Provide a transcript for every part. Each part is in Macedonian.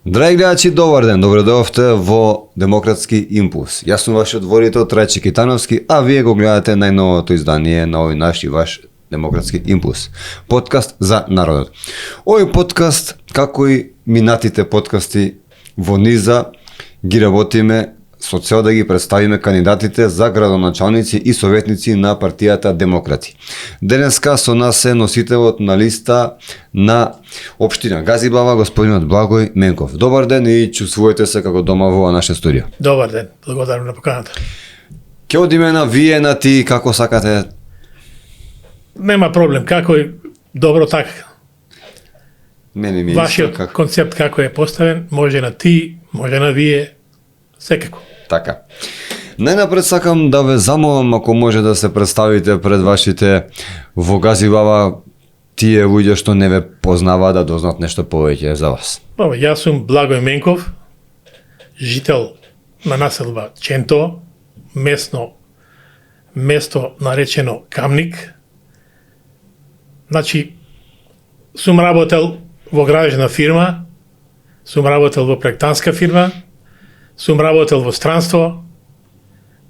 Драги гледачи, добар ден, добре дојдовте во Демократски импулс. Јас сум вашиот водител Трајче Китановски, а вие го гледате најновото издание на овој наш и ваш Демократски импулс. Подкаст за народот. Овој подкаст, како и минатите подкасти во низа, ги работиме со цел да ги представиме кандидатите за градоначалници и советници на партијата Демократи. Денеска со нас е носителот на листа на општина Газибава, господинот Благој Менков. Добар ден и чувствувате се како дома во наша студија. Добар ден, благодарам на поканата. Ќе одиме на вие, на ти, како сакате? Нема проблем, како е добро така. Мене ми Вашиот концепт како е поставен, може на ти, може на вие, секако. Така. Најнапред сакам да ве замолам ако може да се представите пред вашите во Газибава тие луѓе што не ве познава да дознаат нешто повеќе за вас. Јас сум Благој Менков, жител на населба Ченто, место наречено Камник. Значи, сум работел во градежна фирма, сум работел во проектантска фирма, сум работел во странство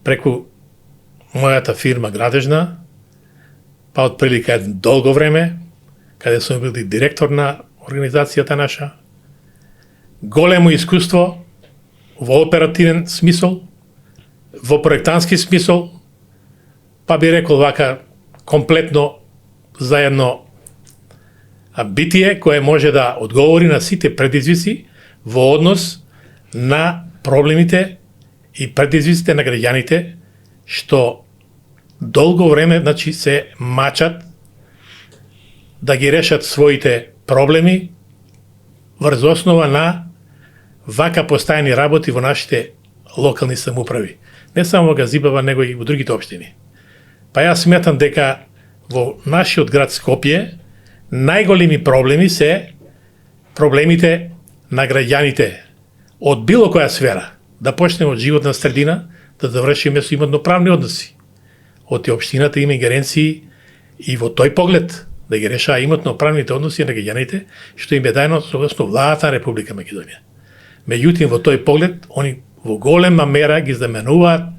преку мојата фирма градежна, па отприлика едно долго време, каде сум бил директор на организацијата наша. Големо искуство во оперативен смисол, во проектантски смисол, па би рекол вака комплетно заедно битие кое може да одговори на сите предизвици во однос на проблемите и предизвиците на граѓаните што долго време се мачат да ги решат своите проблеми врз основа на вака постојани работи во нашите локални самоуправи. Не само во Газибава, него и во другите општини. Па јас сметам дека во нашиот град Скопје најголеми проблеми се проблемите на граѓаните од било која сфера, да почнеме од животна средина, да завршиме со имотно-правни односи. Од општината има ингеренции и во тој поглед да ги решава имотно-правните односи на граѓаните, што им е даено согласно владата на Република Македонија. Меѓутоа во тој поглед они во голема мера ги заменуваат,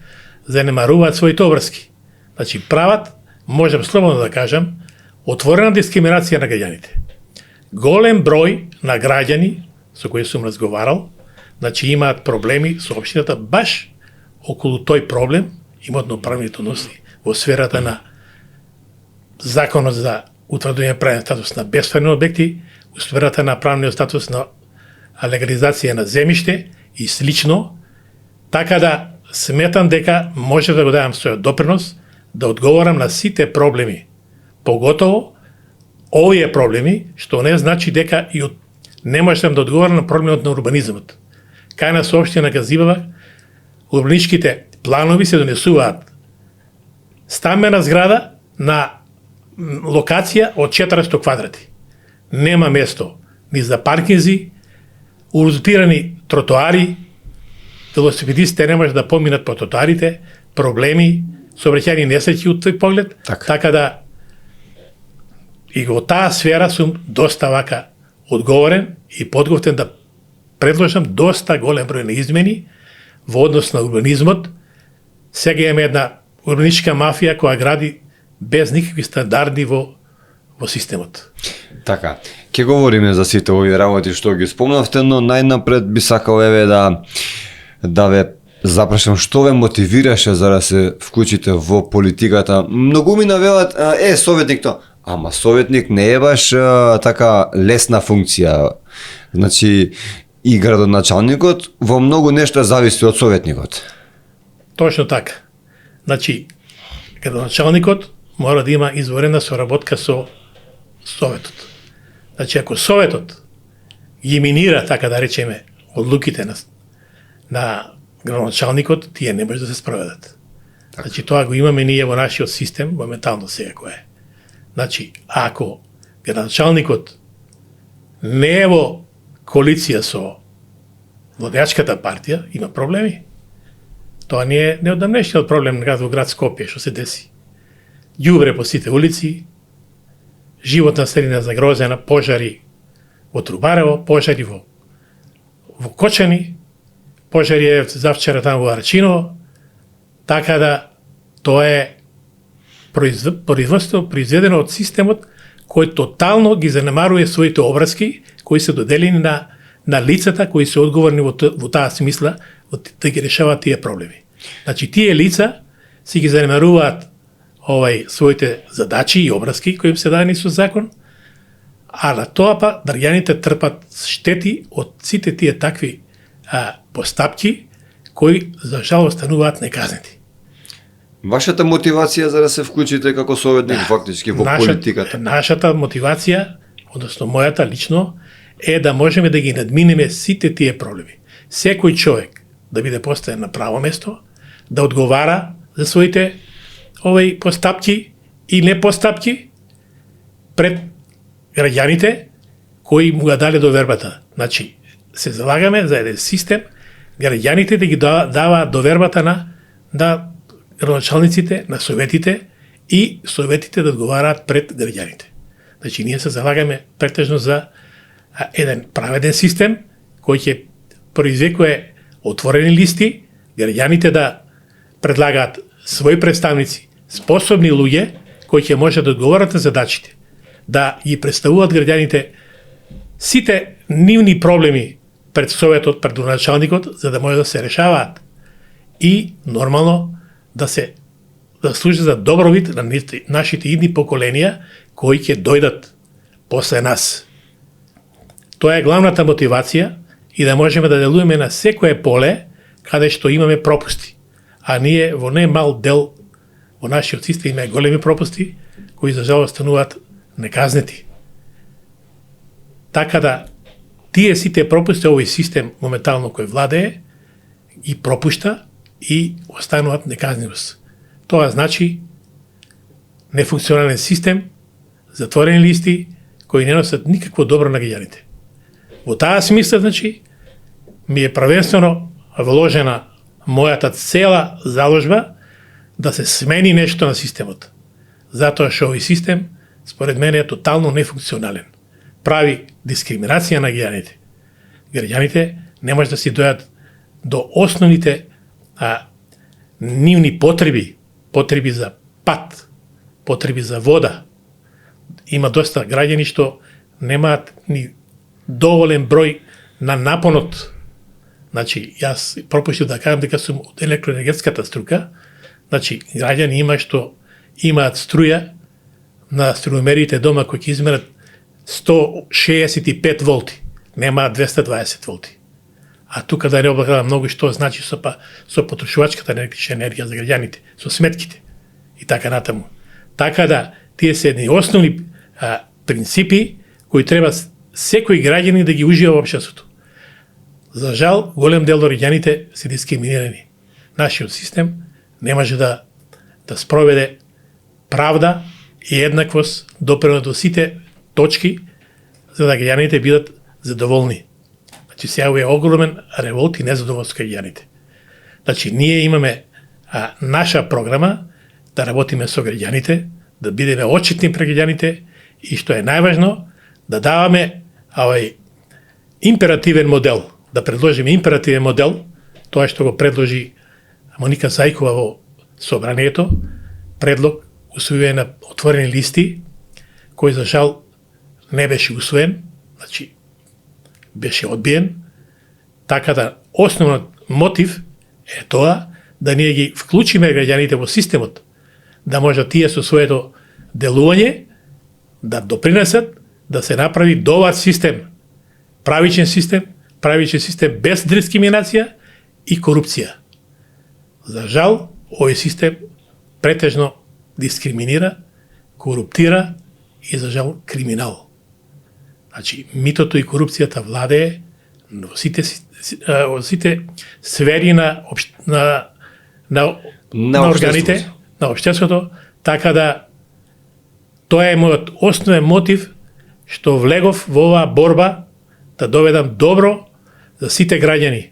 занемаруваат своите обврски. Значи прават, можам слободно да кажам, отворена дискриминација на граѓаните. Голем број на граѓани со кои сум разговарал, значи имаат проблеми со општината баш околу тој проблем, имотно-правните односи во сферата на законот за утврдување правен статус на бесправни објекти, во сферата на правниот статус на легализација на земјиште и слично, така да сметам дека може да го дадам својот допринос да одговорам на сите проблеми, поготово овие проблеми, што не значи дека и не можам да одговорам на проблемот на урбанизмот. Кај нас општина Газибава, урбаничките планови се донесуваат стамбена зграда на локација од 400 квадрати. Нема место ни за паркинзи, урозотирани тротоари, велосипедистите не може да поминат по тротоарите, проблеми, сообраќајни несреќи од тој поглед, така да и во таа сфера сум доста вака одговорен и подготвен да предложам доста голем број на измени во однос на урбанизмот. Сега имаме една урбаничка мафија која гради без никакви стандарди во системот. Така, ќе говориме за сите овие работи што ги спомнавте, но најнапред би сакал да ве запрашам што ве мотивираше за да се вклучите во политиката. Многу ми навелат советник тоа. Ама советник не е баш така лесна функција. Значи и градоначалникот во многу нешто зависи од советникот. Точно така. Значи градоначалникот мора да има изворена соработка со советот. Значи ако советот ги минира, така да речеме, одлуките на градоначалникот, тие не може да се спроведат. Так. Значи тоа го имаме ние во нашиот систем моментално сега кој е. Значи ако градоначалникот не е во коалиција со владеачката партија, има проблеми. Тоа не е неодамнешниот проблем во град Скопје што се деси. Ѓубре по сите улици, животна средина загрозена, пожари во Трубарево, пожари во во Кочани, Пожариевци завчера таму во Арчиново, така да тоа е производство произведено од системот кој тотално ги занемарува своите обврски кои се доделени на лицата кои се одговорни во таа смисла да ги решаваат тие проблеми. Значи тие лица си ги занемаруваат своите задачи и обврски кои им се дадени со закон, а на тоа па држаните трпат штети од сите тие такви постапки кои за жал остануваат неказнети. Вашата мотивација за да се вклучите како советник фактички во политиката? Нашата мотивација, односно мојата лично, е да можеме да ги надминеме сите тие проблеми. Секој човек да биде поставен на право место, да одговара за своите постапки и не постапки пред граѓаните кои му го дале довербата. Значи, се залагаме за еден систем, граѓаните да ги даваат довербата на градоначалниците, на советите и советите да одговараат пред граѓаните. Значи, ние се залагаме претежно за еден праведен систем кој ќе произвекува отворени листи, граѓаните да предлагаат своји представници, способни луѓе кои ќе може да одговорат на задачите, да ги представуваат граѓаните сите нивни проблеми пред советот, пред градоначалникот, за да може да се решаваат и нормално да служи за добровит на нашите идни поколенија кои ќе дојдат после нас. Тоа е главната мотивација и да можеме да делуваме на секое поле каде што имаме пропусти. А ние во не мал дел во нашиот систем имаме големи пропусти кои за жал остануваат неказнети. Така да тие сите пропусти овој систем моментално кој владее и пропушта и остануваат неказнивост. Тоа значи нефункционален систем, затворени листи кои не носат никакво добро на граѓаните. Во таа смисла, значи, ми е правенствено вложена мојата цела заложба да се смени нешто на системот. Затоа што овој систем, според мене, е тотално нефункционален. Прави дискриминација на граѓаните. Граѓаните не може да си дојат до основните нивни потреби за пат, потреби за вода. Има доста граѓани што немаат ни доволен број на напонот. Значи, јас пропуштив да кажам дека сум од електроенергетската струка. Значи, граѓани има што имаат струја на струјомерите дома кои ќе измерат 165 волти, немаат 220 волти. А тука да не облагам многу што значи со потрошувачката на електрична енергија за граѓаните, со сметките и така натаму. Така да, тие се едни основни принципи кои треба секој граѓанин да ги ужива во општеството. За жал, голем дел од граѓаните се дискриминирани. Нашиот систем не може да спроведе правда и еднаквост допрено до сите точки за да граѓаните бидат задоволни. Значи, сега е огромен револт и незадоволство кај граѓаните. Значи, ние имаме наша програма да работиме со граѓаните, да бидеме отчетни пред граѓаните и што е најважно, да даваме императивен модел, да предложиме императивен модел, тоа што го предложи Моника Зајкова во собранието, предлог усвојување на отворени листи, кој за жал не беше усвоен, значи беше одбиен, така да основниот мотив е тоа да ние ги вклучиме граѓаните во системот, да може тие со своето делување да допринесат да се направи добар систем, правичен систем без дискриминација и корупција. За жал, овој систем претежно дискриминира, коруптира и за жал криминал. Значи, митото и корупцијата владее во сите сфери на органите, на општеството, така да тоа е мојот основен мотив што влегов во оваа борба да доведам добро за сите граѓани,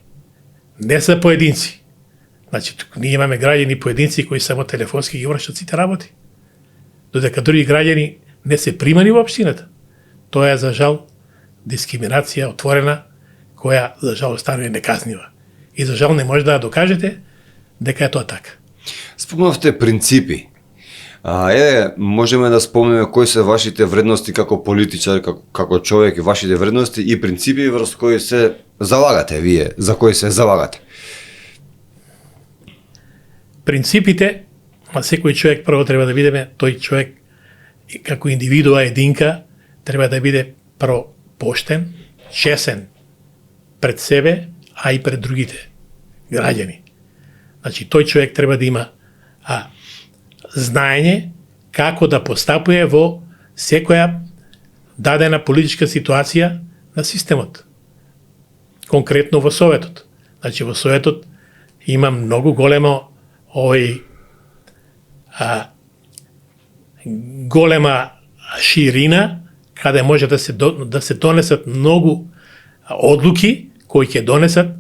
не за поединци. Значи, ние имаме граѓани поединци кои само телефонски ги вршат сите работи, додека други граѓани не се примани во општината. Тоа е за жал дискриминација отворена која за жал останува неказнива. И за жал не може да ја докажете дека е тоа така. Спомнавте принципи. Можеме да спомнеме кои се вашите вредности како политичар, како човек, и вашите вредности и принципи врз кои се залагате вие, за кои се залагате. Принципите, секој човек прво треба да бидеме, тој човек како индивидуа единка треба да биде прво поштен, чесен пред себе, а и пред другите граѓани. Значи, тој човек треба да има знаење како да постапува во секоја дадена политичка ситуација на системот. Конкретно во Советот. Значи, во Советот има многу големо голема ширина каде може да се донесат многу одлуки кои ќе донесат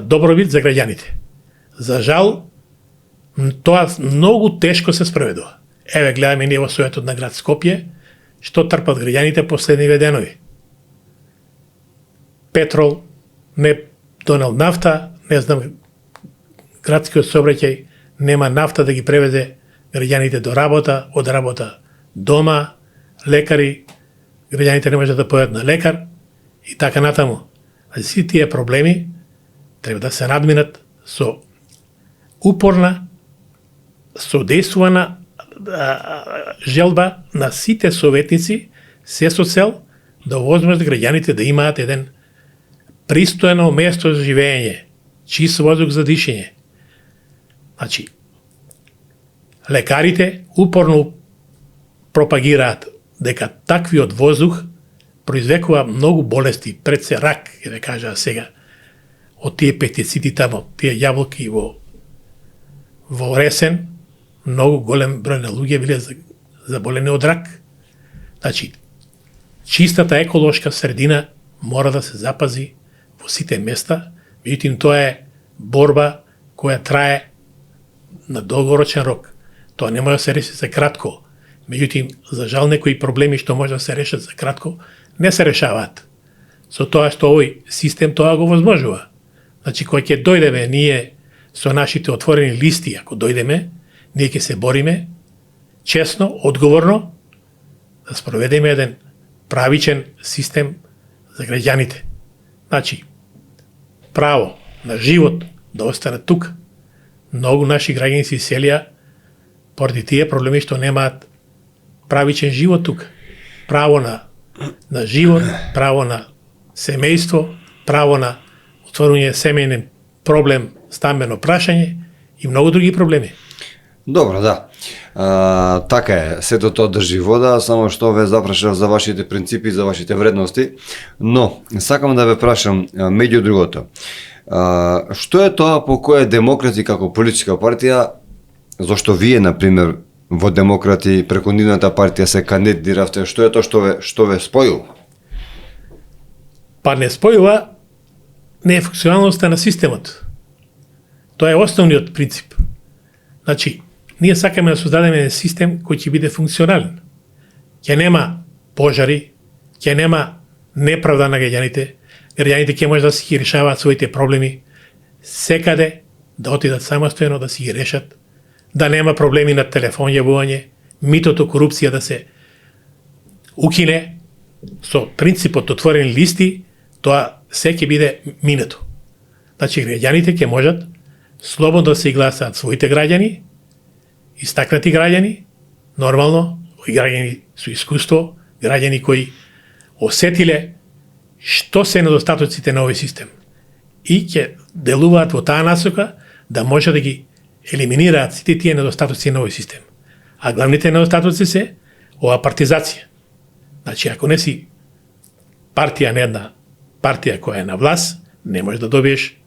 добробит за граѓаните. За жал, тоа многу тешко се спроведува. Еве, гледаме ние во Советот на град Скопје, што трпат граѓаните последниве денови. Петрол не донел нафта, не знам, градскиот сообраќај нема нафта да ги превезе граѓаните до работа, од работа дома, лекари, граѓаните не можат да појдат на лекар и така натаму. А сите тие проблеми треба да се надминат со упорна, содействувана желба на сите советници, се со цел да овозможат граѓаните да имаат еден пристојно место за живење, чист воздух за дишење. Значи, лекарите упорно пропагираат дека таквиот воздух произвекува многу болести, пред се рак, ќе да кажа сега, од тие пестициди тамо, тие јаболки во ресен, многу голем број на луѓе биле заболени од рак. Значи, чистата еколошка средина мора да се запази во сите места, меѓутоа тоа е борба која трае на долгорочен рок. Тоа не може да се реши за кратко. Меѓутоа, за жал, некои проблеми што може да се решат за кратко, не се решаваат. Со тоа што овој систем тоа го возможува. Значи, кој ќе дојдеме ние со нашите отворени листи, ако дојдеме, ние ќе се бориме честно, одговорно, да спроведеме еден правичен систем за граѓаните. Значи, право на живот да остане тука. Многу наши граѓани се иселија поради тие проблеми што немаат правичен живот тука. Право на живот, право на семејство, право на отворување семејен проблем, стамбено прашање и многу други проблеми. Добро, да. Така е, сето тоа држи вода, само што ве запрашав за вашите принципи, за вашите вредности, но сакам да ве прашам меѓу другото. Што е тоа по кое Демократи како политичка партија, зашто вие, например, во Демократи преку нивната партија се кандидиравте, што е тоа што ве спојува? Па не спојува нефункционалноста на системот. Тоа е основниот принцип. Значи, ние сакаме да создадеме систем кој ќе биде функционален. Ќе нема пожари, ќе нема неправда на граѓаните, граѓаните ќе може да си ги решаваат своите проблеми секаде, да отидат самостојно да си ги решат, да нема проблеми на телефон јавување, митото, корупција да се укине, со принципот отворени листи, тоа се ќе биде минато. Значи, граѓаните ќе можат слободно да се гласаат своите граѓани, истакнати граѓани, нормално, граѓани со искуство, граѓани кои осетиле што се недостатоците на овој систем и ќе делуваат во таа насока да може да ги елиминираат сите тие недостатоци на овој систем. А главните недостатоци се ова партизација. Значи, ако не си партија, не една партија која е на власт, не можеш да добиеш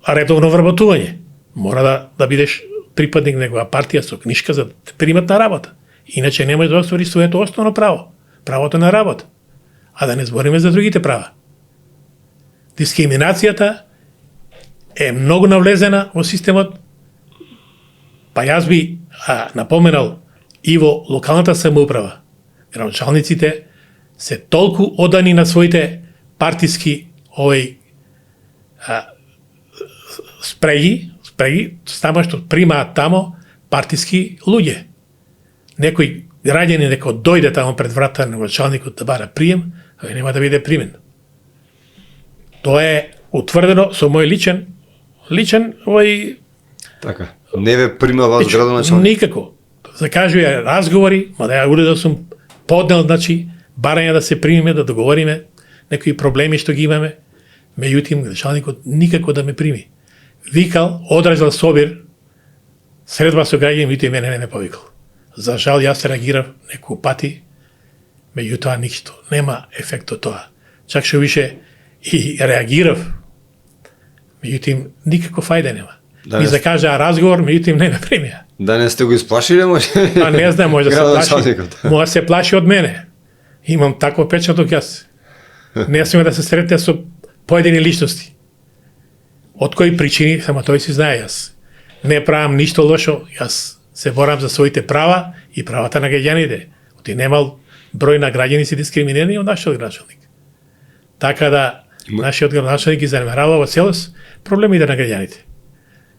редовно вработување. Мора да бидеш припадник на негова партија со книшка за да те примат на работа. Иначе не можеш да оствариш своето основно право, правото на работа. А да не збориме за другите права. Дискриминацијата е многу навлезена во системот, па јас би напоменал и во локалната самоуправа. Градоначалниците се толку одани на своите партиски спреги, само што примаат тамо партиски луѓе. Некој граѓанин дека дојде тамо пред врата на началникот да бара прием, а нема да биде примен. Тоа е утврдено со мој личен Така. Не ве прима вас градоначалник? Никако. Закажува разговори, ма да ја уредил сум поднел, значи, барање да се примиме, да договориме некои проблеми што ги имаме. Меѓутоа, началникот никако да ме прими. Викал, одразил собир, средба со граѓани, меѓутоа мене не ме повикал. За жал, јас реагирав некои пати, меѓутоа ништо. Нема ефект од тоа. Чак што више и реагирав, меѓутоа никако фајде нема. Ми закажа разговор, меѓутоа не ме примија. Да не сте го исплашиле, може? Па не знам, може да се плаши. Може да се плаши од мене. Имам таков печаток јас. Не сме да се сретне со поедини личности. Од кои причини, само тој си знае јас. Не правам ништо лошо, јас се борам за своите права и правата на граѓаните. Оти немал број на граѓани се дискриминирани од нашиот градоначалник. Така да нашиот градоначалник ги занемарава во целост проблемите на граѓаните.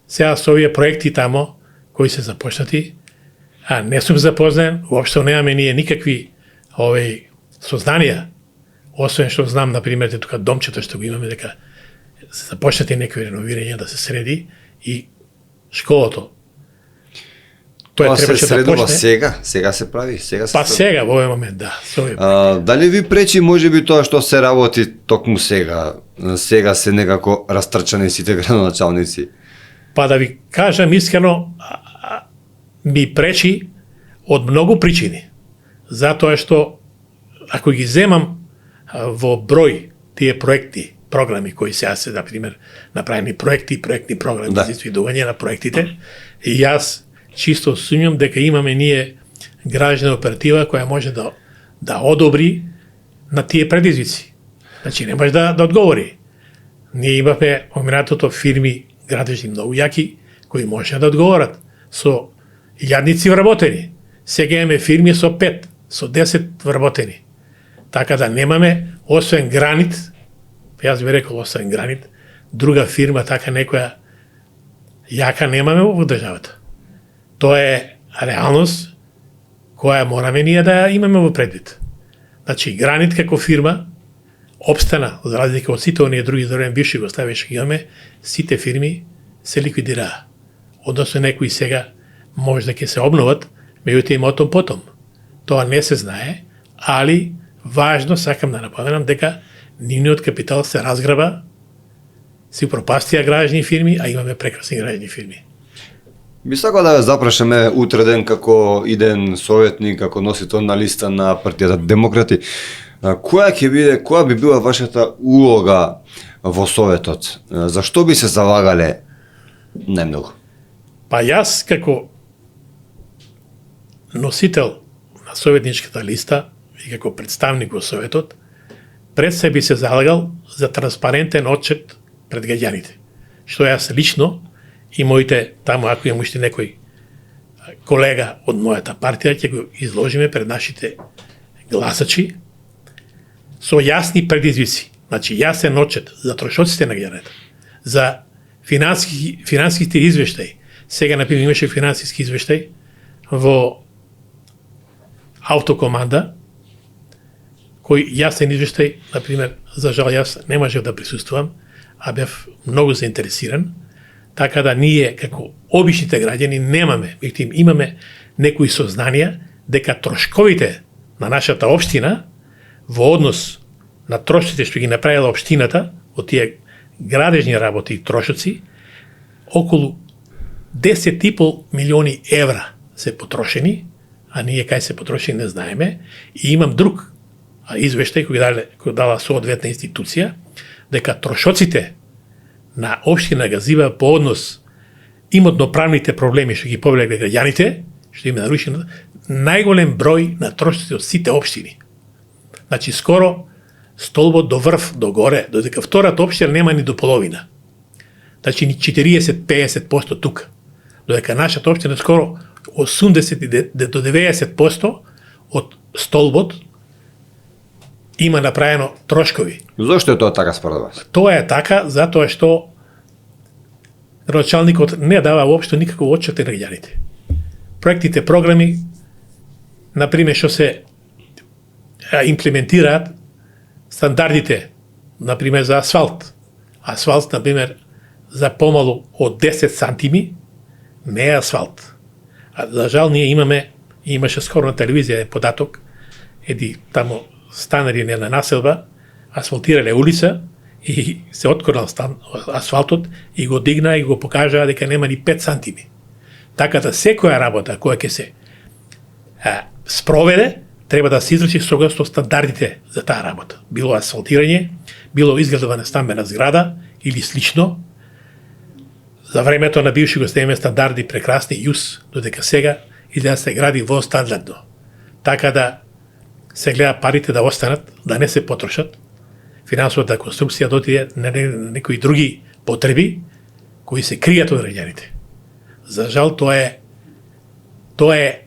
Сега со овие проекти тамо кои се започнати, не сум запознан, воопшто немаме ние никакви сознанија, освен што знам, например, тука домчето што го имаме, дека се започнати некои реновирања да се среди и школото. Тоа се средува сега се прави, сега се сега во овој момент, да. Дали ви пречи можеби тоа што се работи токму сега? Сега се некако растрчани сите градоначалници. Па да ви кажам искрено, ми пречи од многу причини. Затоа што ако ги земам во број тие проекти, програми кои сега се, например, направени проектни програми за извидување на проектите, и јас чисто сумњам дека имаме ние граждана оператива која може да одобри на тие предизвици. Значи не може да одговори. Ние имаме поминатото фирми градежни многу јаки кои може да одговорат со јадници вработени. Сега имаме фирми со 5, со 10 вработени. Така да немаме, освен Гранит, јас би рекол освен Гранит, друга фирма така некоја јака немаме во државата. Тоа е реалност која мораме ние да имаме во предвид. Значи Гранит како фирма обстана, за разлика од сите оние други за бивши Југославија што имаме, сите фирми се ликвидираа. Односно некои сега може да ќе се обноват, меѓутоа има отом потом. Тоа не се знае, али важно сакам да напоменам дека нивниот капитал се разграба, се пропастија граждани фирми, а имаме прекрасни граждани фирми. Би сакал да ве запрашаме утре ден како иден советник, како носител на листа на партијата Демократи. Која би била вашата улога во советот? Зашто би се залагале најмногу? Па јас како носител на советничката листа и како представник во советот, пред се би се залагал за транспарентен отчет пред граѓаните. Што јас лично и моите, таму ако имам уште некој колега од мојата партија, ќе го изложиме пред нашите гласачи со јасни предизвици. Значи, јасен отчет за трошоците на граѓаните, за финансиските извештаи. Сега, например, имаше финансиски извештај во Автокоманда, кој јасен извештај, например, за жал јас не можев да присуствувам, а бев многу заинтересиран, така да ние, како обичните граѓани, имаме некои сознанија дека трошковите на нашата општина во однос на трошоците што ги направила општината од тие градежни работи и трошоци, околу 10,5 милиони евра се потрошени, а ние кај се потрошени не знаеме, и имам друг извештај кој дала соодветна институција, дека трошоците на општина Газива по однос имотно-правните проблеми што ги повлекле граѓаните, што им нарушено, најголем број на трошоците од сите општини. Значи, скоро столбот до врв, до горе, додека втората општина нема ни до половина. Значи, ни 40-50% тука. Додека нашата општина скоро 80 до 90% од столбот има направено трошкови. Зошто е тоа така според вас? Тоа е така затоа што началникот не дава воопшто никаков отчет на граѓаните. Проектите, програми, например, што се имплементираат стандардите, например, за асфалт. Асфалт, например, за помалу од 10 сантими не е асфалт. А за жал ние имаше скоро на телевизија податок, тамо станари на населба, асфалтирале улица и се откорнал асфалтот и го дигна и го покажа дека нема ни 5 сантими. Така да секоја работа која ќе се спроведе, треба да се изврши согласно стандардите за таа работа. Било асфалтирање, било изградба на стамбена зграда или слично. За времето на бивши го имаме стандарди прекрасни ЮС, додека сега и да се гради во стандардно. Така да се гледа парите да останат, да не се потрошат, финансовата конструкција да отиде на некои други потреби кои се кријат од граѓаните. За жал тоа е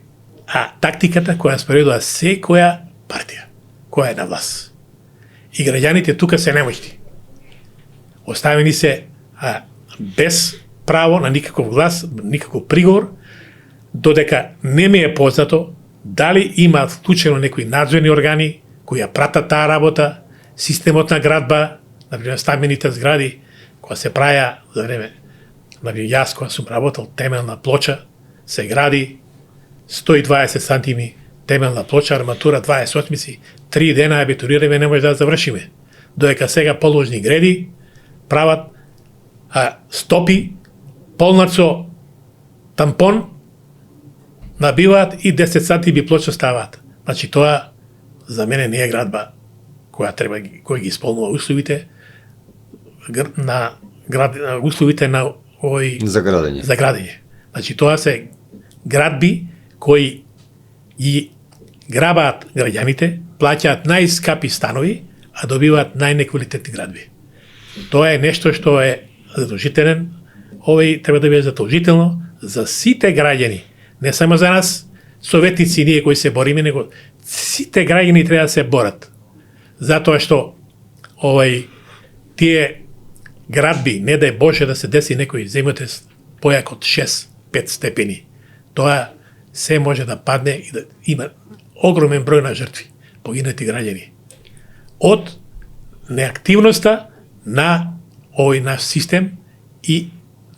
тактиката која спроведува секоја партија која е на власт. И граѓаните тука се немоќни. Оставени се без право на никаков глас, никаков приговор, додека не ми е познато дали има вклучено некои надзорни органи кои ја пратат таа работа, системот на градба, например стамбените згради, која се праја за време, например јас која сум работел, темелна плоча, се гради 120 сантими темелна плоча, арматура 28, 3 дена ја бетонираме, не може да завршиме. Додека сега положни греди прават стопи, полнат со тампон, набиваат и 10 сантими плоча ставаат. Значи тоа за мене не е градба која ги исполнува условите на условите на овој За градење. Значи тоа се градби кои ги грабаат граѓаните, плаќаат најскапи станови, а добиваат најнеквалитетни градби. Тоа е нешто што е задолжителен, овој треба да биде задолжително за сите граѓани, не само за нас, советници ние кои се бориме, него сите граѓани треба да се борат. Затоа што тие градби, не дај Боже да се деси некој земјотрес појак од 6-5 степени. Тоа се може да падне и да има огромен број на жртви, погинати граѓани. Од неактивноста на овој наш систем и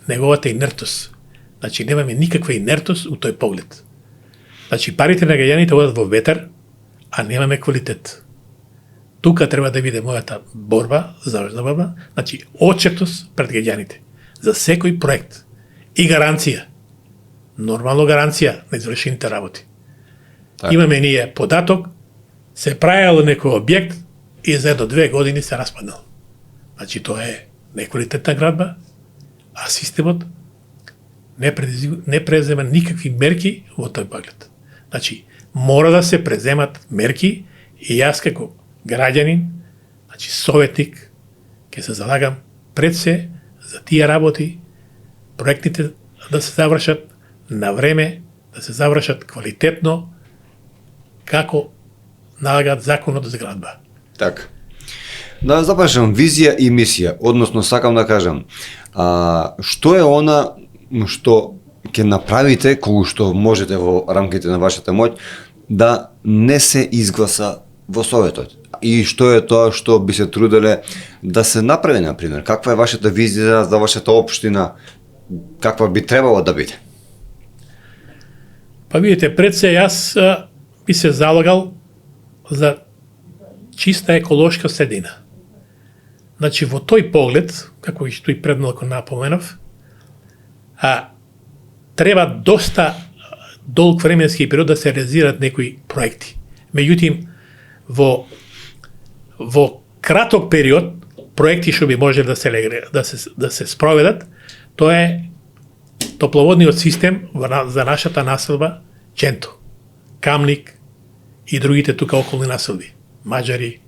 неговата инертност. Значи немаме никаква инертност у тој поглед. Значи парите на граѓаните одат во ветер, а немаме квалитет. Тука треба да биде мојата борба, завршна борба, значи отчетност пред граѓаните за секој проект и гаранција. Нормално гаранција на извршените работи. Так. Имаме ние податок, се правило некој објект и за 1-2 години се распаднал. Значи тоа е неквалитетна градба, а системот не презема никакви мерки во тој поглед. Значи, мора да се преземат мерки и јас како граѓанин, значи советник, ќе се залагам пред се за тие работи, проектите да се завршат на време, да се завршат квалитетно, како налагат законот за градба. Така. Да запрашам, визија и мисија, односно сакам да кажам, што е она што ќе направите кога што можете во рамките на вашата моќ да не се изгласа во Советот? И што е тоа што би се труделе да се направи, например? Каква е вашата визија за вашата општина? Каква би требало да биде? Па видите, пред се јас би се залагал за чиста еколошка средина. Значи, во тој поглед, како и што и пред малку напоменав, треба доста долг временски период да се реализираат некои проекти. Меѓутоа, во краток период, проекти што би можеле да се спроведат, тоа е топловодниот систем за нашата населба Ченто, Камник и другите тука околни населби. Маđари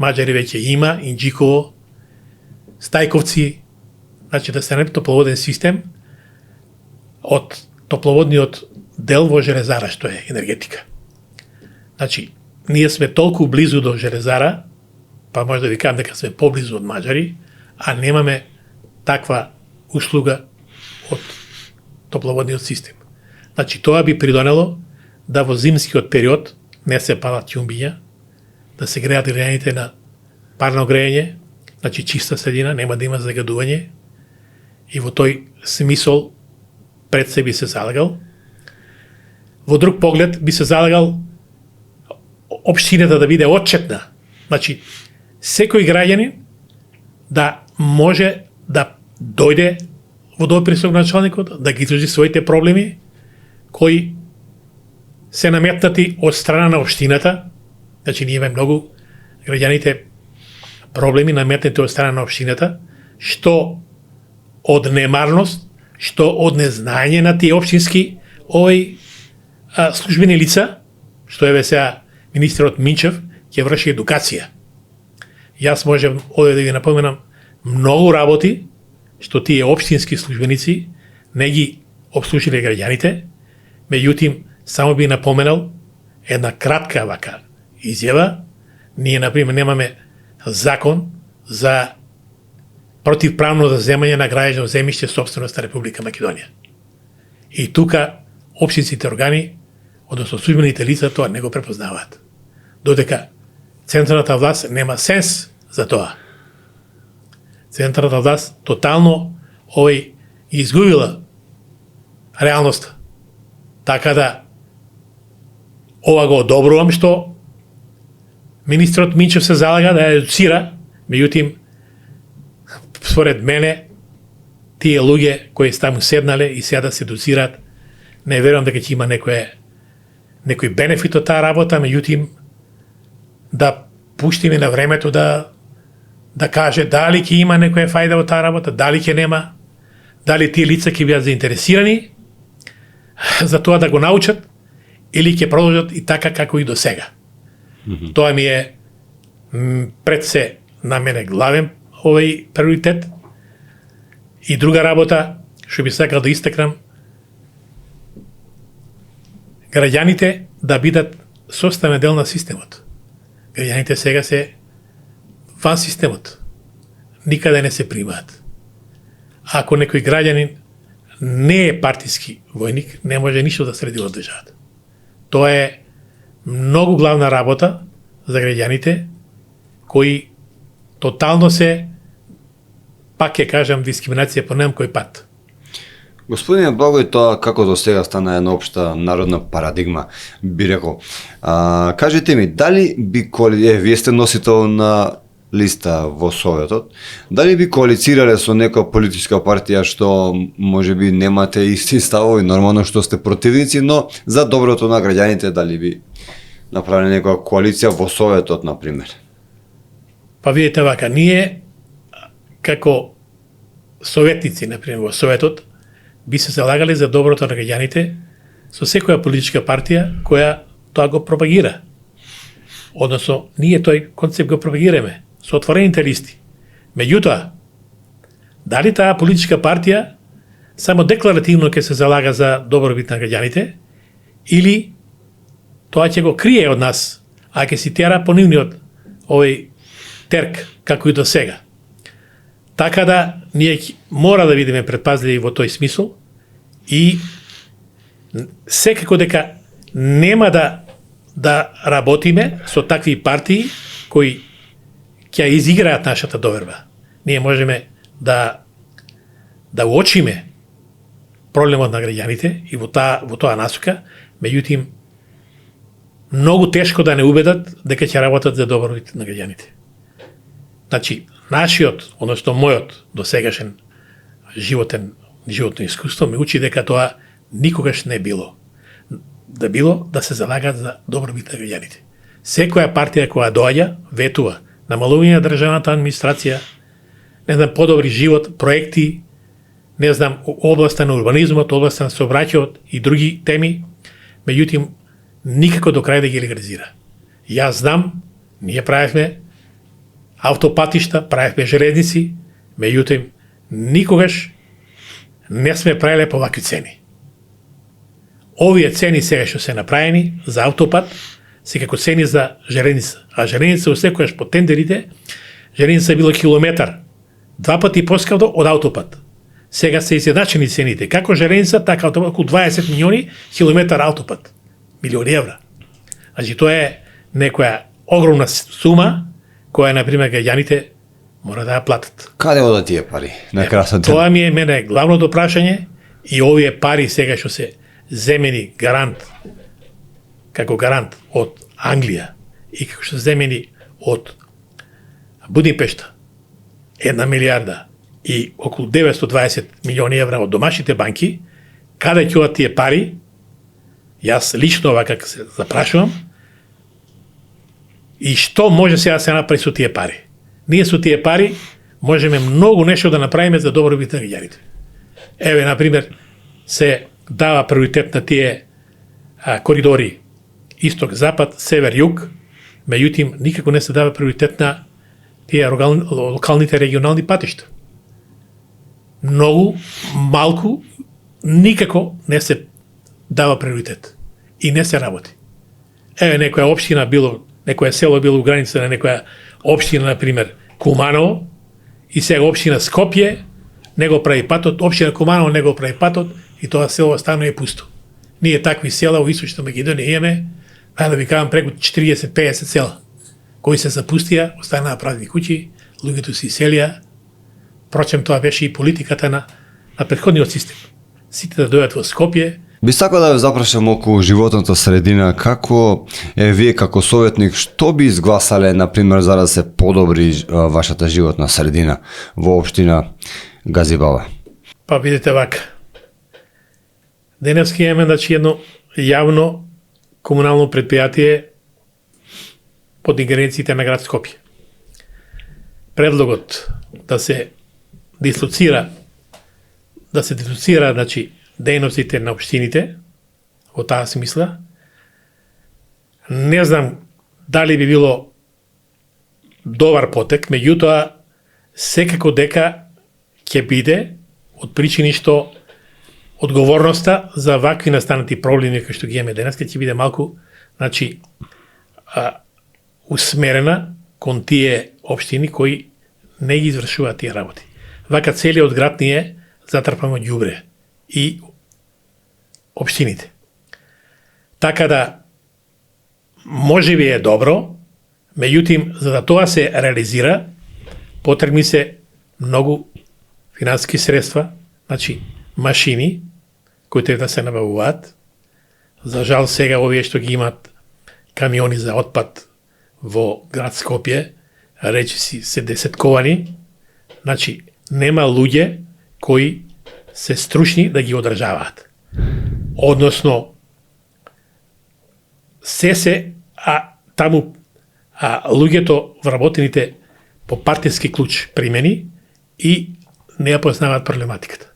веќе има, Инџиково, Стајковци, значи да се направи топловоден систем од топловодниот дел во Железара, што е енергетика. Значи, ние сме толку близу до Железара, па може да ви кажам дека сме поблизу од мажари, а немаме таква услуга од топловодниот систем. Значи, тоа би придонело да во зимскиот период не се палат ќумбиња, да се греат граѓаните на парно грејење, значи чиста средина, нема да има загадување, и во тој смисол пред се би се залагал. Во друг поглед би се залагал општината да биде отчетна. Значи, секој граѓанин да може да дојде во допресок началникот, да ги изложи своите проблеми, кои се наметнати од страна на општината. Значи, ние имаме многу граѓаните проблеми наметнати од страна на општината, што од немарност, што од незнање на тие општински службени лица, што еве сега министерот Минчев ќе врши едукација. Јас можам овде да ви напоменам многу работи што тие општински службеници не ги обслужиле граѓаните, меѓутоа само би напоменал една кратка вака изјава. Ние, например, немаме закон за противправно заземање на граѓано земјиште собственост на Република Македонија. И тука општинските органи, односно службените лица, тоа не го препознаваат. Додека централната власт нема сенс за тоа. Централната власт тотално изгубила реалноста. Така да ова го одобрувам што министрот Минчев се залага да ја едуцира, меѓутоа според мене тие луѓе кои таму седнале и сега да се едуцираат, не верувам дека ќе има некој бенефит од таа работа, меѓутоа да пуштиме на времето да каже дали ќе има некоја фајда од таа работа, дали ќе нема, дали тие лица ќе бидат заинтересирани за тоа да го научат или ќе продолжат и така како и до сега. Тоа ми е пред се на мене главен приоритет. И друга работа што би сакал да истакнам, граѓаните да бидат составен дел на системот. Граѓаните сега се ван системот. Никаде не се примаат. Ако некој граѓанин не е партиски војник, не може ништо да среди од државата. Тоа е многу главна работа за граѓаните кои тотално се, пак ќе кажам, дискриминација по некој пат. Господине Благој, тоа како до сега стана една општа народна парадигма, би рекол. Кажете ми, дали би вие сте носител на листа во Советот, дали би коалицирале со некоја политичка партија што можеби немате исти ставови, нормално што сте противници, но за доброто на граѓаните, дали би направиле некоја коалиција во Советот, например? Па видите вака, ние како советници, например, во Советот, би се залагале за доброто на граѓаните со секоја политичка партија која тоа го пропагира. Односно, ние тој концепт го пропагираме со отворените листи. Меѓутоа, дали таа политичка партија само декларативно ќе се залага за добробит на граѓаните или тоа ќе го крие од нас, а ќе си тера по нивниот терк, како и до сега. Така да, ние мора да бидеме предпазливи во тој смисол и секако дека нема да работиме со такви партии кои ќе изиграат нашата доверба. Ние можеме да уочиме проблемот на граѓаните и во тоа насока, меѓутоа многу тешко да не убедат дека ќе работат за добробит на граѓаните. Значи, нашиот, односно мојот досегашен животно искуство ме учи дека тоа никогаш не било. Да се залагат за добробит на граѓаните. Секоја партија која доаѓа, ветува намалување на државната администрација, подобри живот, проекти, областа на урбанизмот, областа на сообраќајот и други теми, меѓутоа никако до крај да ги легализира. Јас знам, ние правевме автопатишта, правевме железници, меѓутоа никогаш не сме правиле по вакви цени. Овие цени сега што се направени за автопат секако цени за жареница. А жареница секојаш по тендерите, жареница било километар, 2 пати поскапо од аутопат. Сега се изjednačени цените. Како жареница, така околу 20 милиони километар аутопат. Милиони евра. Значи, тоа е некоја огромна сума, која, например, граѓаните мора да ја платат. Каде одат тие пари? На красот ден. Тоа ми е мене главното прашање и овие пари сега што се земени гарант, како гарант од Англија и како што земени од Будимпешта, 1 милиарда и околу 920 милиони евра од домашните банки, каде ќе одат тие пари? Јас лично вака се запрашувам и што може сега да се направи со тие пари? Ние со тие пари можеме многу нешто да направиме за добробит на граѓаните. Еве, например, се дава приоритет на тие коридори исток-запад, север-југ, меѓутоа никако не се дава приоритет на тие локалните регионални патишта. Многу малку, никако не се дава приоритет и не се работи. Еве, некоја општина било, некоја село било у граница на некоја општина, например, Куманово, и сега општина Скопје не го прави патот, општина Куманово не го прави патот и тоа село станува пусто. Ние такви села во Источна Македонија имаме, да ви кажам, преку 40-50 села, кои се запустија, останаа празни куќи, луѓето се иселија. Впрочем, тоа беше и политиката на претходниот систем. Сите да дојдат во Скопје. Би сакал да ве запрашам околу животната средина, како вие како советник, што би изгласале, например, за да се подобри вашата животна средина во општина Газибала? Па видите вака. Денеска имаме, значи, едно јавно комунално предпријатие под ингеренциите на град Скопје. Предлогот да се дислоцира, значи, дејностите на општините, во таа смисла, не знам дали би било добар потек, меѓутоа секако дека ќе биде од причини што одговорноста за вакви настанати проблеми кои што ги имаме денес ќе биде малку, значи, усмерена кон тие општини кои не ги извршуваат тие работи. Вака целиот град ни е затрпан од ѓубре и општините. Така да, може би е добро, меѓутоа, за да тоа се реализира, потребни се многу финансиски средства, значи машини, кои треба да се набавуваат. За жал сега овие што ги имат камиони за отпад во град Скопје, речиси се десетковани, значи нема луѓе кои се стручни да ги одржаваат. Односно, таму луѓето вработените по партиски клуч примени и не ја познаваат проблематиката.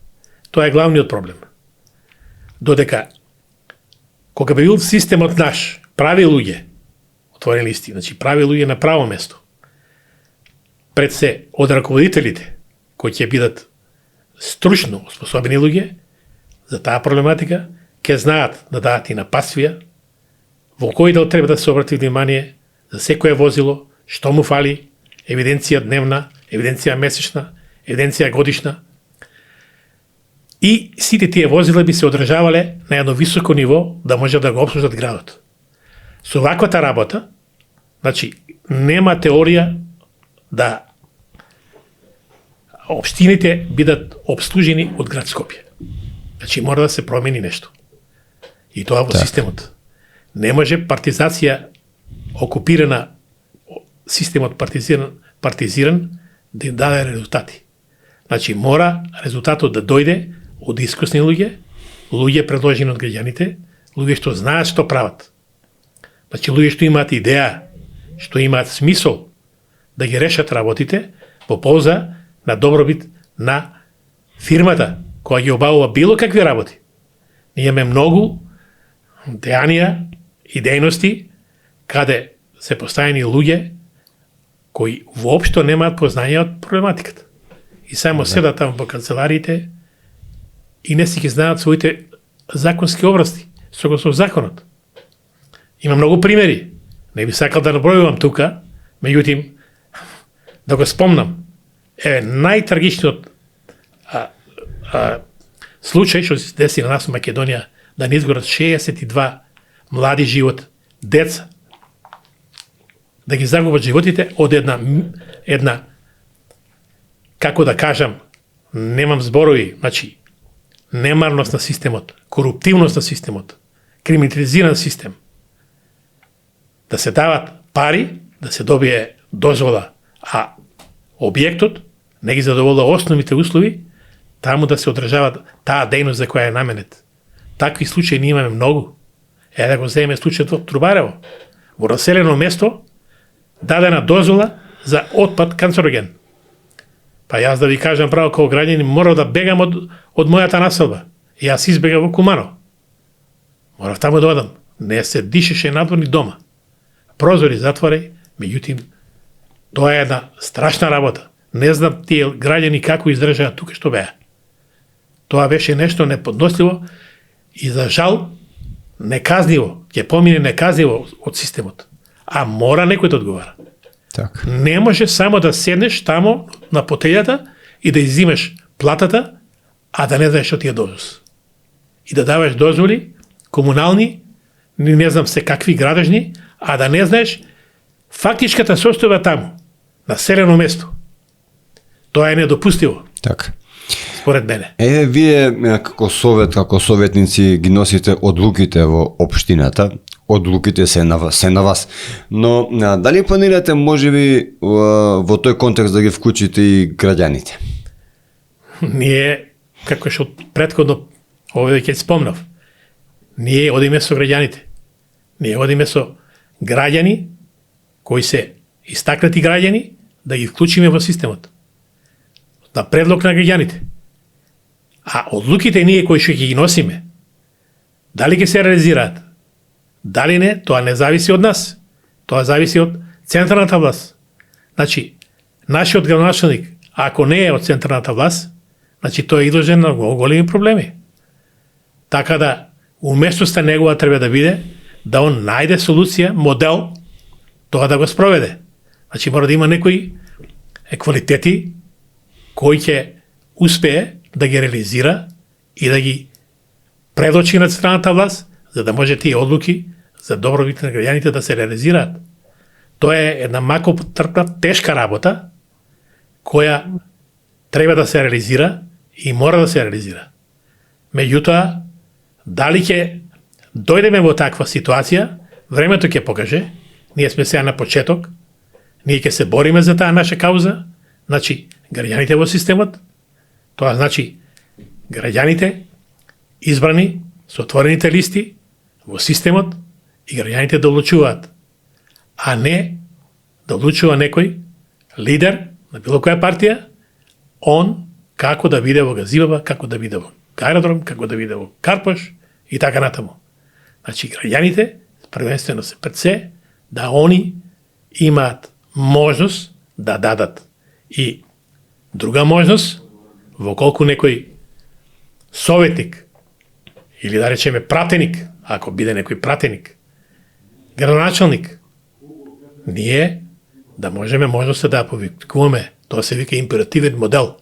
Тоа е главниот проблем. Додека, кога бил системот наш, прави луѓе, отворени листи, значи прави луѓе на право место, пред се од раководителите, кои ќе бидат стручно способени луѓе за таа проблематика, ќе знаат да дадат и напасвија, во кој дел треба да се обрати внимание за секое возило, што му фали, евиденција дневна, евиденција месечна, евиденција годишна. И сите тие возила би се одржавале на едно високо ниво да може да го обслужат градот. Со ваквата работа, значи, нема теорија да општините бидат обслужени од град Скопје. Значи, мора да се промени нешто. И тоа во системот. Не може партизација, окупирана, системот партизиран, да даде резултати. Значи, мора резултатот да дојде од искусни луѓе предложени од граѓаните, луѓе што знаат што прават. Значи, луѓе што имаат идеја, што имаат смисол да ги решат работите по полза на добробит на фирмата која ги обавува било какви работи. Ние имаме многу дејанија и дејности каде се поставени луѓе кои воопшто немаат познање од проблематиката. И само седат таму по канцелариите и не си ги знаат своите законски образци, согласно законот. Има многу примери Не би сакал да набројувам тука, меѓутоа да го спомнам. Најтрагичниот случај што се деси на нас во Македонија, да не изгорат 62 млади живот, деца, да ги загубат животите од една како да кажам, немам зборови, значи немарност на системот, коруптивност на системот, криминализиран систем. Да се дават пари, да се добие дозвола, а објектот не ги задоволува основните услови, таму да се одржава таа дејност за која е наменет. Такви случаи ние имаме многу. Да го земеме случајот во Трубарево. Во населено место дадена дозвола за отпад канцероген. Па јас да ви кажам право како граѓанин, морав да бегам од мојата населба. И јас избегав во Кумано. Морав таму да одам. Не се дишеше надвор ни дома. Прозори затвори, меѓутоа тоа е една страшна работа. Не знам тие граѓани како издржаа тука што беа. Тоа беше нешто неподносливо и за жал неказниво, ќе помине неказниво од системот. А мора некој да одговара. Так. Не може само да седнеш тамо на потелјата и да изимеш платата, а да не знаеш што ти е дозвоз. И да даваш дозволи комунални, не знам се какви градежни, а да не знаеш фактичката состојба таму, населено место. Тоа е недопустиво. Так. Според мене. Вие како совет, како советници ги носите одлуките во општината, одлуките се на вас. Но дали планирате можеби во тој контекст да ги вклучите и граѓаните? Ние, како што претходно овде ќе спомнав, ние одиме со граѓаните. Ние одиме со граѓани кои се истакнати граѓани да ги вклучиме во системот. На предлог на граѓаните. А одлуките ние кои што ги носиме, дали ќе се реализираат? Дали не, тоа не зависи од нас. Тоа зависи од централната власт. Значи, нашиот градоначалник, ако не е од централната власт, значи тој е изложен на големи проблеми. Така да, уместноста негова треба да биде да он најде солуција, модел, тоа да го спроведе. Значи, мора да има некои квалитети кои ќе успее да ги реализира и да ги предочи на централната власт, за да може тие одлуки за добробит на граѓаните да се реализираат. Тоа е една макотрпна, тешка работа, која треба да се реализира и мора да се реализира. Меѓутоа, дали ќе дојдеме во таква ситуација, времето ќе покаже, ние сме сега на почеток, ние ќе се бориме за таа наша кауза, значи, граѓаните во системот, тоа значи, граѓаните избрани со отворените листи во системот и граѓаните да одлучуваат, а не да одлучува некој лидер на било која партија, он како да биде во Газиваба, како да биде во аеродром, како да биде во Карпош и така натаму. Значи, граѓаните, првенствено се пред се, да они имаат можност да дадат. И друга можност, во колку некој советник, или да речеме пратеник, ако биде некој пратеник, градоначалник, ние да можеме можноста да повикуваме, тоа се вика императивен модел.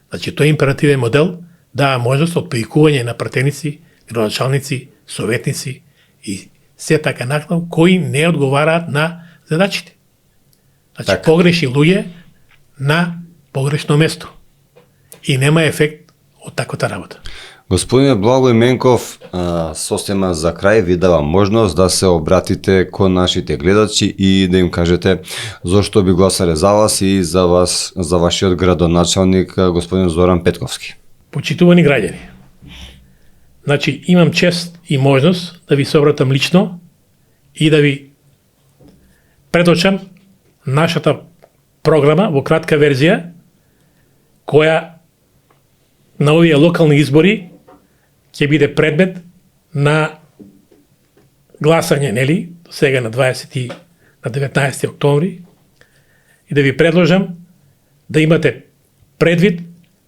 Значи, тој императивен модел дава можност од повикување на пратеници, градоначалници, советници и се така накнав кои не одговараат на задачите. Значи, так. Погрешни луѓе на погрешно место. И нема ефект од таквата работа. Господине Благој Менков, сосема за крај ви дава можност да се обратите кон нашите гледачи и да им кажете зошто би гласале за вас и за вашиот градоначалник господин Зоран Петковски. Почитувани граѓани, значи имам чест и можност да ви се обратам лично и да ви предочам нашата програма во кратка верзија, која на овие локални избори ќе биде предмет на гласање, нели, сега на 19 октомври, и да ви предложам да имате предвид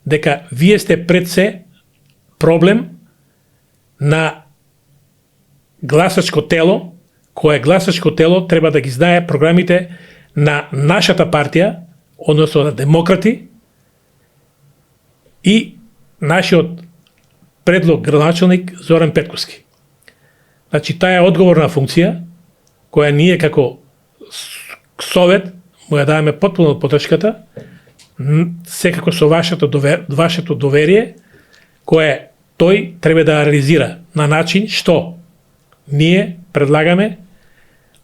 дека вие сте пред се проблем на гласачко тело кое гласачко тело треба да ги знае програмите на нашата партија, односно на демократи, и нашиот предлог градоначалник Зоран Петковски. Значи, таа е одговорна функција, која ние како совет му ја даваме потпуно поддршката, секако со вашето доверие, кое тој треба да реализира на начин што ние предлагаме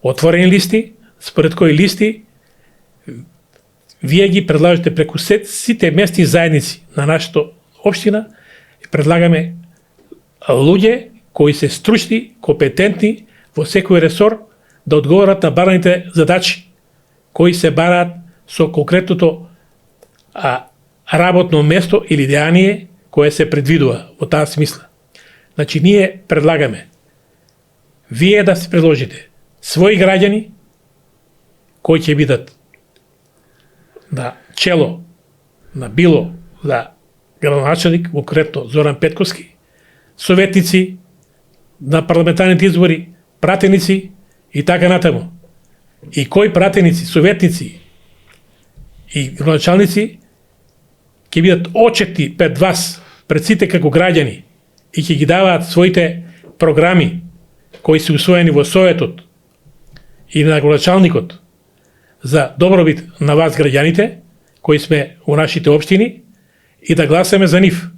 отворени листи, според кои листи вие ги предлагате преку сите местни заедници на нашата општина и предлагаме луѓе кои се стручни, компетентни во секој ресор да одговорат на бараните задачи кои се бараат со конкретното работно место или деяние кое се предвидува во таа смисла. Значи, ние предлагаме вие да се предложите своји граѓани кои ќе бидат на чело на било за градоначалник, конкретно Зоран Петковски, советници на парламентарните избори, пратеници и така натаму. И кои пратеници, советници и градоначалници ќе бидат отчетни пред вас, пред сите како граѓани и ќе ги даваат своите програми кои се усвоени во Советот и на градоначалникот за добробит на вас граѓаните, кои сме во нашите општини, и да гласаме за нив.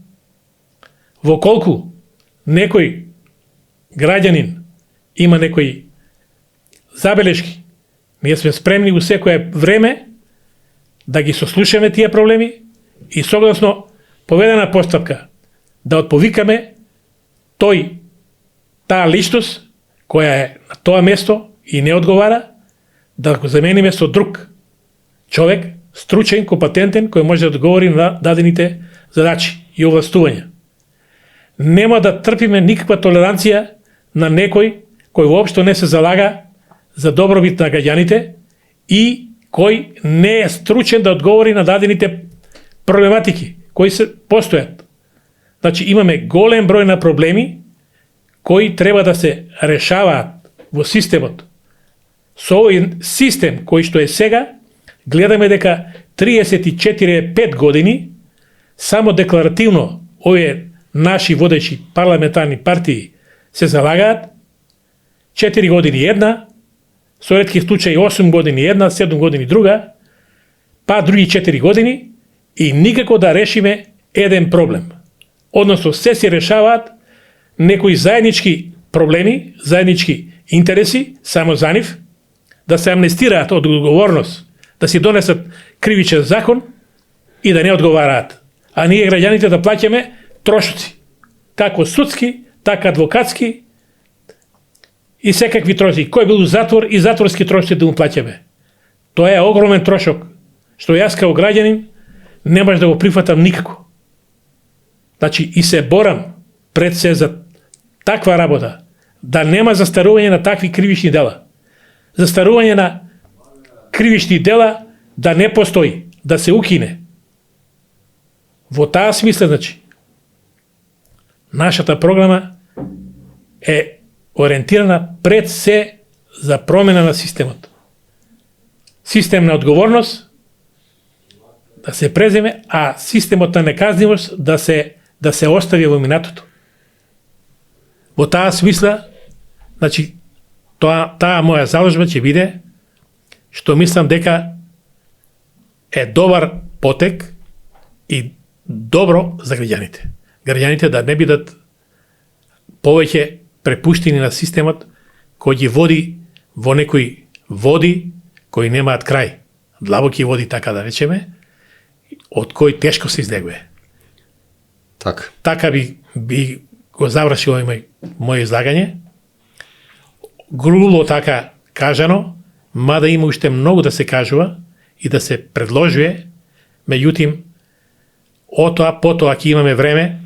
Во колку некој граѓанин има некои забелешки, ние сме спремни во секое време да ги сослушаме тие проблеми и согласно поведена постапка да отповикаме таа личност која е на тоа место и не одговара, да го замениме со друг човек, стручен, компетентен, кој може да одговори на дадените задачи и овластувања. Нема да трпиме никаква толеранција на некој кој воопшто не се залага за добробит на граѓаните и кој не е стручен да одговори на дадените проблематики кои се постојат. Значи, имаме голем број на проблеми кои треба да се решаваат во системот. Со овој систем кој што е сега, гледаме дека 34-5 години само декларативно овие наши водечи парламентарни партии се залагаат, 4 години една, со ретки случаи 8 години една, 7 години друга, па други 4 години и никако да решиме еден проблем. Односно, се решаваат некои заеднички проблеми, заеднички интереси, само за нив, да се амнестираат од одговорност, да си донесат кривичен закон и да не одговараат. А ние граѓаните да плаќаме трошоци, како судски, така адвокатски и секакви трошоци. Кој бил у затвор и затворски трошоци да му плаќаме. Тоа е огромен трошок, што јас како граѓанин не може да го прифатам никако. Значи, и се борам пред се за таква работа, да нема застарување на такви кривични дела. Застарување на кривични дела да не постои, да се укине. Во таа смисла, значи, нашата програма е ориентирана пред се за промена на системот. Систем на одговорност да се преземе, а системот на неказнивост да се остави во минатото. Во таа смисла, значи, таа моја заложба ќе биде што мислам дека е добар потек и добро за граѓаните. Граѓаните да не бидат повеќе препуштени на системот кој ги води во некои води кои немаат крај. Длабоки води, така да речеме, од кој тешко се изнегуе. Така би го завршил овој моje излагање. Грубо така кажано, мада има уште многу да се кажува и да се предложува, меѓутим, потоа ќе имаме време,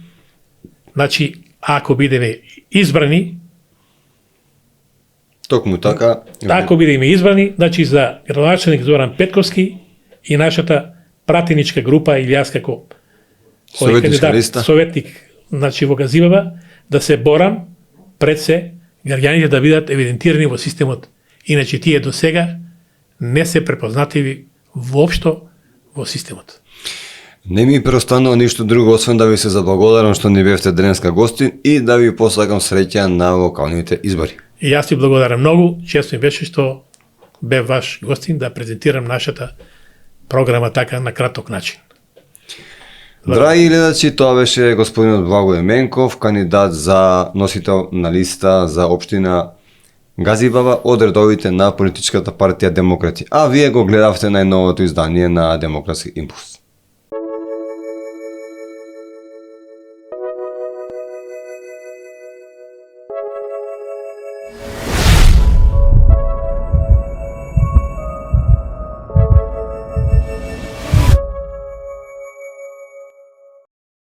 значи, ако бидеме избрани, токму така, ако бидеме избрани, значи за градоначалник Зоран Петковски и нашата пратеничка група или јас како советник, советник, значи во Газиваба, да се борам пред се граѓаните да бидат евидентирани во системот. Иначе тие до сега не се препознативи воопшто во системот. Не ми преостанува ништо друго освен да ви се заблагодарам што ни бевте денеска гостин и да ви посакам среќа на локалните избори. И јас ти благодарам многу, често ми беше што бев ваш гостин да презентирам нашата програма така на краток начин. Драги гледачи, тоа беше господинот Благој Менков, кандидат за носител на листа за општина Газибаба од редовите на политичката партија Демократи. А вие го гледавте најновото издание на Демократски импулс.